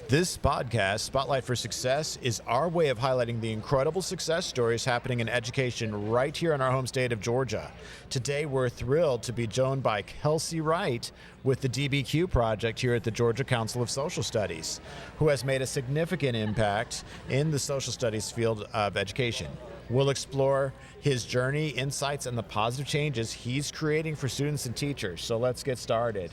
This podcast, Spotlight for Success, is our way of highlighting the incredible success stories happening in education right here in our home state of Georgia. Today, we're thrilled to be joined by Kelsey Wright with the DBQ Project here at the Georgia Council of Social Studies, who has made a significant impact in the social studies field of education. We'll explore his journey, insights, and the positive changes he's creating for students and teachers. So let's get started.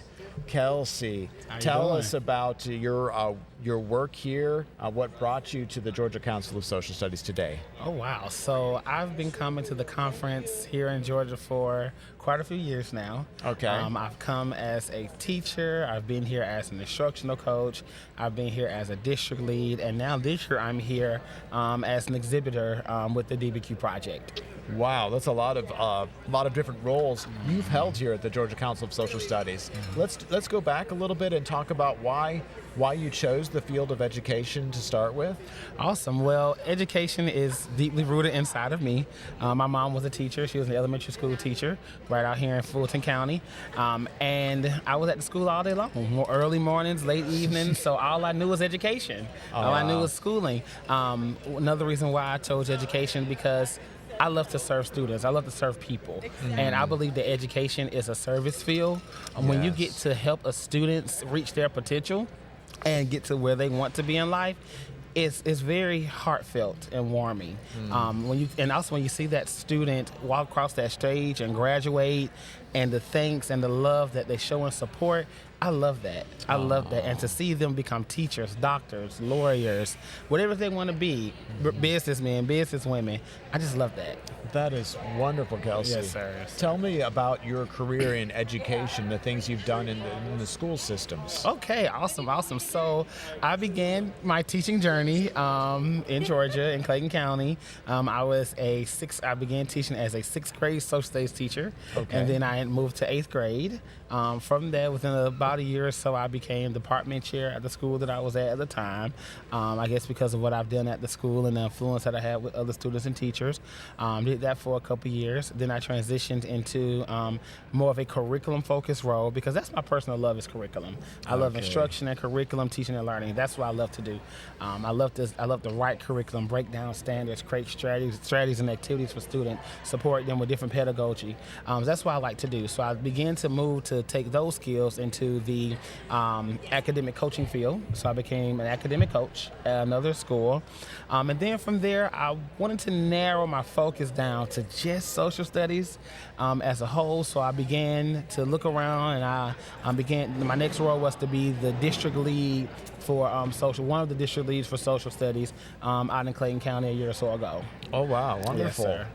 Kelsey, tell us about your work here, what brought you to the Georgia Council of Social Studies today. Oh, wow. So I've been coming to the conference here in Georgia for quite a few years now. Okay. I've come as a teacher. I've been here as an instructional coach. I've been here as a district lead. And now this year I'm here as an exhibitor with the DBQ Project. Wow, that's a lot of different roles you've held here at the Georgia Council of Social Studies. Let's go back a little bit and talk about why you chose the field of education to start with. Awesome. Well, education is deeply rooted inside of me. My mom was a teacher. She was an elementary school teacher right out here in Clayton County. And I was at the school all day long, early mornings, late evenings. So all I knew was education. All I knew was schooling. Another reason why I chose education, because I love to serve students. I love to serve people. And I believe that education is a service field. When you get to help a student reach their potential and get to where they want to be in life, it's very heartfelt and warming. When you see that student walk across that stage and graduate, and the thanks and the love that they show and support, I love that. I love that. And to see them become teachers, doctors, lawyers, whatever they want to be, businessmen, businesswomen, I just love that. That is wonderful, Kelsey. Yes, sir. Tell me about your career in education, the things you've done in the school systems. Okay, awesome. So I began my teaching journey in Georgia, in Clayton County. I began teaching as a sixth grade social studies teacher. Okay. And then I moved to eighth grade. From there, within about a year or so, I became department chair at the school that I was at the time. I guess because of what I've done at the school and the influence that I had with other students and teachers. Did that for a couple years. Then I transitioned into more of a curriculum-focused role, because that's my personal love, is curriculum. I love instruction and curriculum, teaching and learning. That's what I love to do. I love to write curriculum, break down standards, create strategies and activities for students, support them with different pedagogy. That's what I like to do. So I began to move to take those skills into the academic coaching field. So I became an academic coach at another school. And then from there, I wanted to narrow my focus down to just social studies as a whole. So I began to look around, and my next role was to be the district lead for one of the district leads for social studies out in Clayton County a year or so ago. Oh, wow. Wonderful. Yes, sir.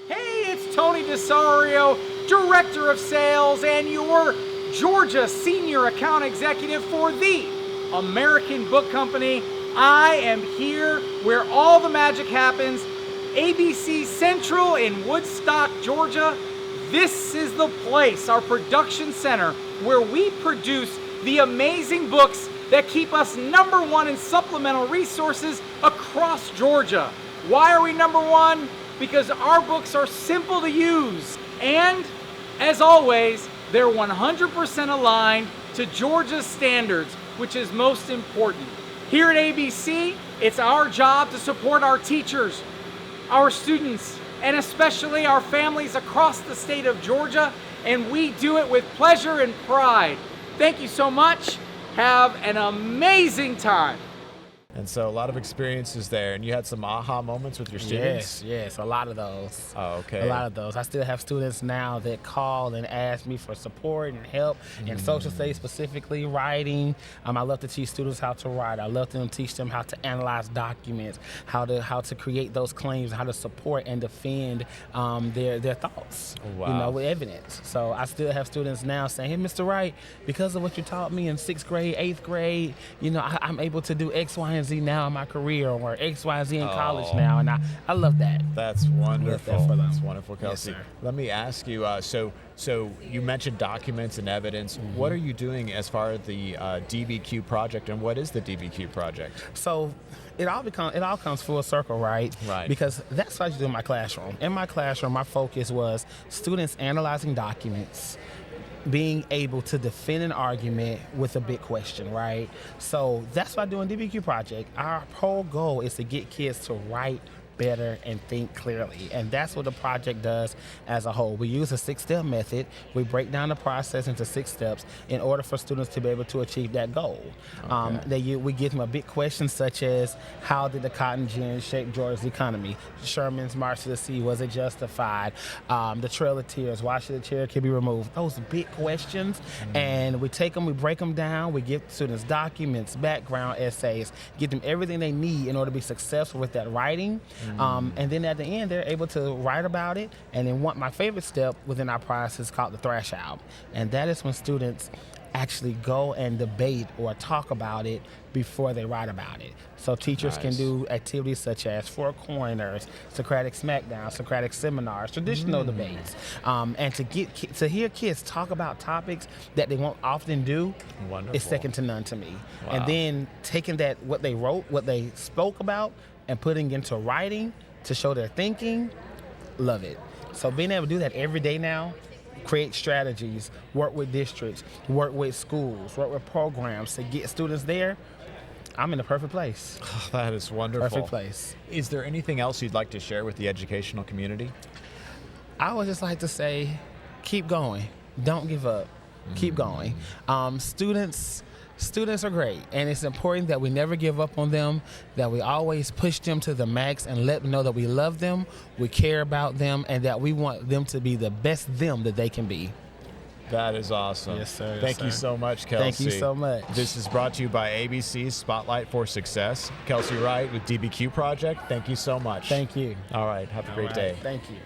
Hey, it's Tony DeSario, Director of Sales and your Georgia Senior Account Executive for the American Book Company. I am here where all the magic happens, ABC Central in Woodstock, Georgia. This is the place, our production center, where we produce the amazing books that keep us #1 in supplemental resources across Georgia. Why are we #1? Because our books are simple to use, and as always, they're 100% aligned to Georgia's standards, which is most important. Here at ABC, it's our job to support our teachers, our students, and especially our families across the state of Georgia, and we do it with pleasure and pride. Thank you so much. Have an amazing time. And so a lot of experiences there, and you had some aha moments with your students? Yes, a lot of those. Oh, okay. A lot of those. I still have students now that call and ask me for support and help in social studies, specifically writing. I love to teach students how to write. I love to teach them how to analyze documents, how to create those claims, how to support and defend their thoughts, with evidence. So I still have students now saying, hey, Mr. Wright, because of what you taught me in 6th grade, 8th grade, I'm able to do X, Y, and Z now in my career, or X, Y, and Z in college now, and I love that. That's wonderful. That's wonderful, Kelsey. Yes, sir. Let me ask you, so you mentioned documents and evidence. What are you doing as far as the DBQ Project, and what is the DBQ Project? So it all comes full circle, right? Right. Because that's what I do in my classroom. In my classroom, my focus was students analyzing documents, being able to defend an argument with a big question, right? So that's why doing DBQ Project, our whole goal is to get kids to write better and think clearly. And that's what the project does as a whole. We use a 6-step method. We break down the process into 6 steps in order for students to be able to achieve that goal. We give them a big question such as, how did the cotton gin shape Georgia's economy? Sherman's March to the Sea, was it justified? The Trail of Tears, why should the Cherokee be removed? Those big questions. And we take them, we break them down, we give students documents, background essays, give them everything they need in order to be successful with that writing. And then at the end, they're able to write about it. And then my favorite step within our process is called the thrash out. And that is when students actually go and debate or talk about it before they write about it. So teachers can do activities such as Four Corners, Socratic Smackdown, Socratic Seminars, traditional debates, and to hear kids talk about topics that they won't often do is second to none to me. Wow. And then taking that, what they wrote, what they spoke about, and putting into writing to show their thinking, love it. So being able to do that every day now, create strategies, work with districts, work with schools, work with programs to get students there, I'm in the perfect place. Oh, that is wonderful. Perfect place. Is there anything else you'd like to share with the educational community? I would just like to say, keep going. Don't give up. Keep going. Students are great, and it's important that we never give up on them, that we always push them to the max and let them know that we love them, we care about them, and that we want them to be the best them that they can be. That is awesome. Yes, sir. Yes, Thank you sir. so much, Kelsey. Thank you so much. This is brought to you by ABC's Spotlight for Success. Kelsey Wright with DBQ Project. Thank you so much. Thank you. All right. Have a great day. Thank you.